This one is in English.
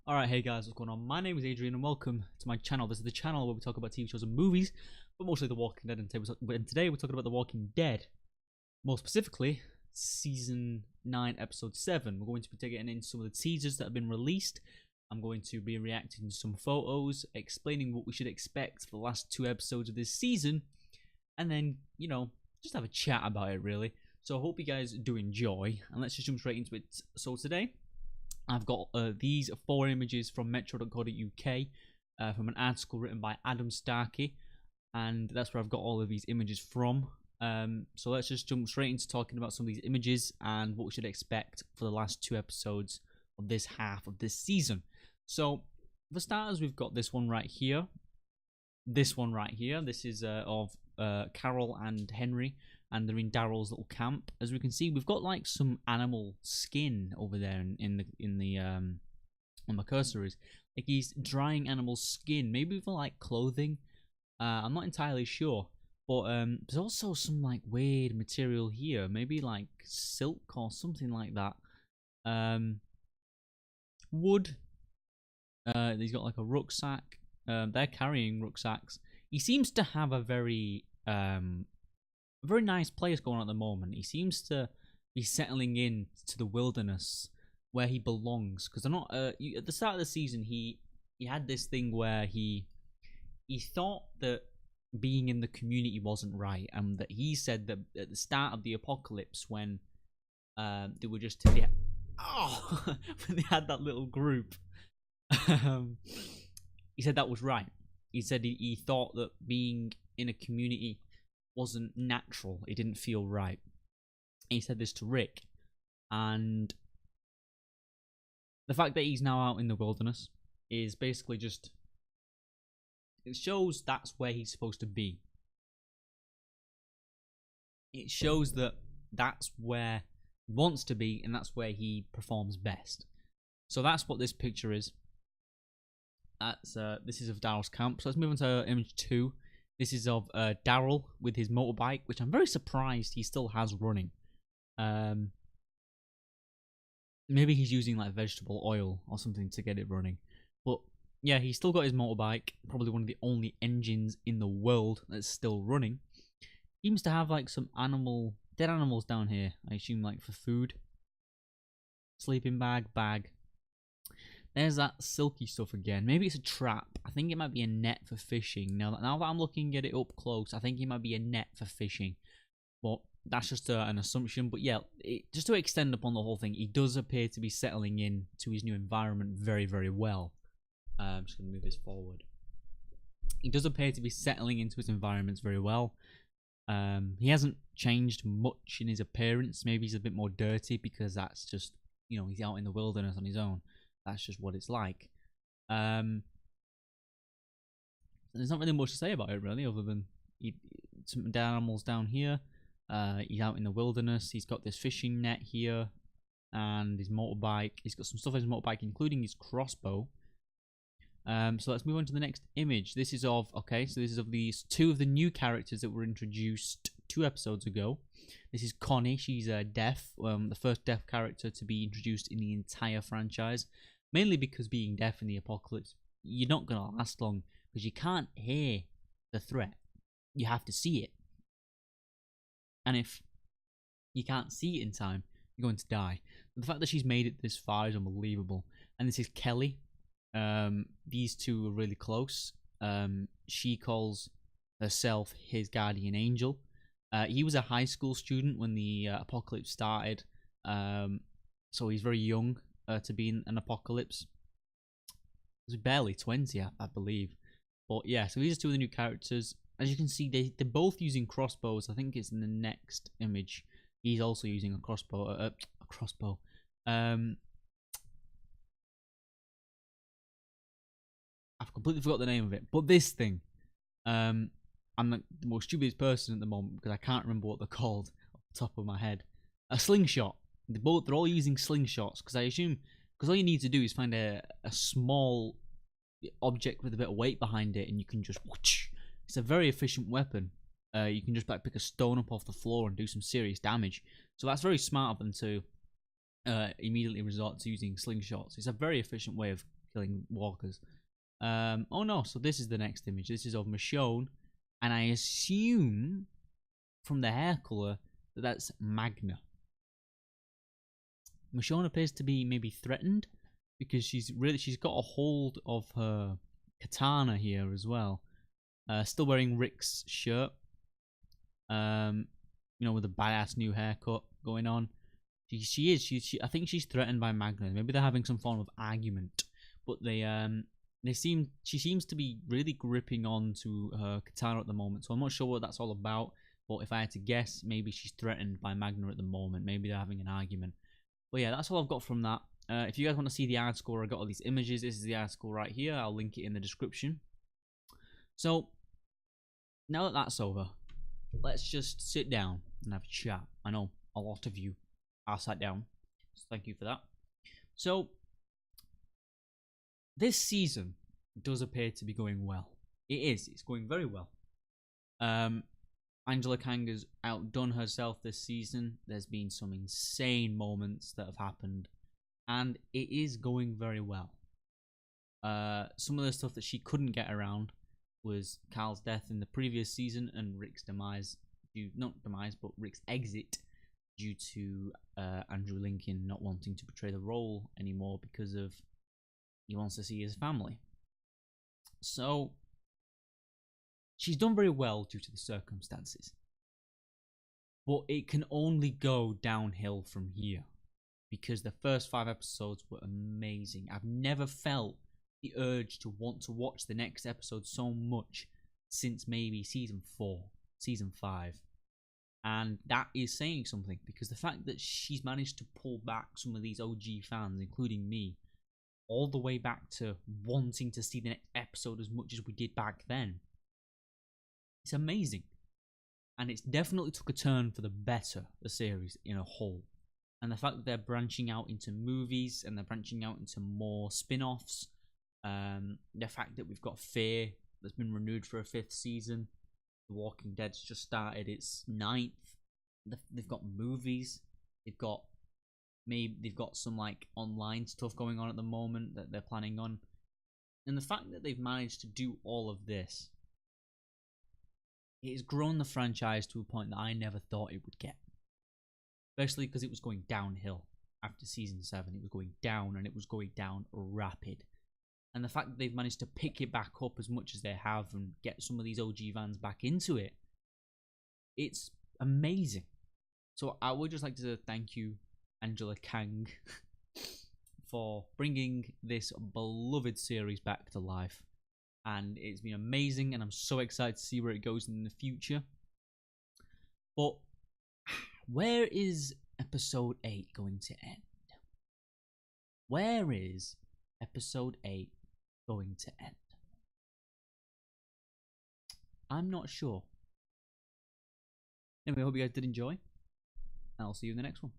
Alright, hey guys, what's going on? My name is Adrian and welcome to my channel. This is the channel where we talk about TV shows and movies, but mostly The Walking Dead. And today we're talking about The Walking Dead. More specifically, Season 9, Episode 7. We're going to be getting into some of the teasers that have been released. I'm going to be reacting to some photos, explaining what we should expect for the last 2 episodes of this season, and then, just have a chat about it, really. So I hope you guys do enjoy, and let's just jump straight into it. So today, I've got these 4 images from metro.co.uk from an article written by Adam Starkey, and that's where I've got all of these images from. So let's just jump straight into talking about some of these images and what we should expect for the last 2 episodes of this half of this season. So for starters, we've got this one right here. This one right here. This is of Carol and Henry, and they're in Daryl's little camp. As we can see, we've got like some animal skin over there in the on my cursor is like he's drying animal skin, maybe for like clothing. I'm not entirely sure, but there's also some like weird material here, maybe like silk or something like that. Wood. He's got like a rucksack. They're carrying rucksacks. He seems to have a very nice place going on at the moment. He seems to be settling in to the wilderness where he belongs. Because they're not. At the start of the season, he had this thing where he thought that being in the community wasn't right, and that he said that at the start of the apocalypse, when they were just when they had that little group, he said that was right. He said he thought that being in a community wasn't natural. It didn't feel right. And he said this to Rick. And the fact that he's now out in the wilderness is basically just... it shows that's where he's supposed to be. It shows that that's where he wants to be, and that's where he performs best. So that's what this picture is. This is of Daryl's camp. So let's move on to image 2. This is of Daryl with his motorbike, which I'm very surprised he still has running. Maybe he's using like vegetable oil or something to get it running. But yeah, he's still got his motorbike. Probably one of the only engines in the world that's still running. He seems to have like some dead animals down here. I assume like for food. Sleeping bag. There's that silky stuff again. Maybe it's a trap. I think it might be a net for fishing. Now that I'm looking at it up close, I think it might be a net for fishing. But that's just an assumption. But yeah, just to extend upon the whole thing, he does appear to be settling in to his new environment very, very well. I'm just going to move this forward. He does appear to be settling into his environments very well. He hasn't changed much in his appearance. Maybe he's a bit more dirty because that's just, he's out in the wilderness on his own. That's just what it's like. There's not really much to say about it, really, other than some dead animals down here. He's out in the wilderness. He's got this fishing net here, and his motorbike. He's got some stuff on his motorbike, including his crossbow. So let's move on to the next image. This is of these 2 of the new characters that were introduced 2 episodes ago. This is Connie. She's deaf, the first deaf character to be introduced in the entire franchise. Mainly because being deaf in the apocalypse, you're not going to last long because you can't hear the threat. You have to see it. And if you can't see it in time, you're going to die. The fact that she's made it this far is unbelievable. And this is Kelly. These 2 are really close. She calls herself his guardian angel. He was a high school student when the apocalypse started. So he's very young to be in an apocalypse. He's barely 20, I believe. But yeah, so these are 2 of the new characters. As you can see, they're both using crossbows. I think it's in the next image. He's also using a crossbow. I've completely forgot the name of it. But this thing, I'm the most stupidest person at the moment because I can't remember what they're called off the top of my head. A slingshot. They're all using slingshots because I assume all you need to do is find a small object with a bit of weight behind it, and you can just whoosh. It's a very efficient weapon. You can just like pick a stone up off the floor and do some serious damage. So that's very smart of them to immediately resort to using slingshots. It's a very efficient way of killing walkers. Oh no, so this is the next image. This is of Michonne, and I assume from the hair color that that's Magna. Michonne appears to be maybe threatened because she's got a hold of her katana here as well. Still wearing Rick's shirt. With a badass new haircut going on. She I think she's threatened by Magna. Maybe they're having some form of argument, but she seems to be really gripping on to her katana at the moment. So I'm not sure what that's all about. But if I had to guess, maybe she's threatened by Magna at the moment. Maybe they're having an argument. But yeah, that's all I've got from that. If you guys want to see the art score, I got all these images. This is the art score right here. I'll link it in the description. So now that that's over, let's just sit down and have a chat. I know a lot of you are sat down, so thank you for that. So this season does appear to be going well. It's going very well. Angela Kang has outdone herself this season. There's been some insane moments that have happened, and it is going very well. Some of the stuff that she couldn't get around was Carl's death in the previous season and Rick's demise, Rick's exit due to Andrew Lincoln not wanting to portray the role anymore because of he wants to see his family. So she's done very well due to the circumstances. But it can only go downhill from here because the first 5 episodes were amazing. I've never felt the urge to want to watch the next episode so much since maybe season 4, season 5. And that is saying something because the fact that she's managed to pull back some of these OG fans, including me, all the way back to wanting to see the next episode as much as we did back then. It's amazing. And it's definitely took a turn for the better, the series in a whole. And the fact that they're branching out into movies and they're branching out into more spin-offs. The fact that we've got Fear that's been renewed for a 5th season. The Walking Dead's just started its 9th. They've got movies. They've got some like online stuff going on at the moment that they're planning on. And the fact that they've managed to do all of this, it has grown the franchise to a point that I never thought it would get. Especially because it was going downhill after season 7. It was going down, and it was going down rapid. And the fact that they've managed to pick it back up as much as they have and get some of these OG fans back into it, it's amazing. So I would just like to thank you, Angela Kang, for bringing this beloved series back to life. And it's been amazing, and I'm so excited to see where it goes in the future. But where is episode 8 going to end? Where is episode 8 going to end? I'm not sure. Anyway, I hope you guys did enjoy, and I'll see you in the next one.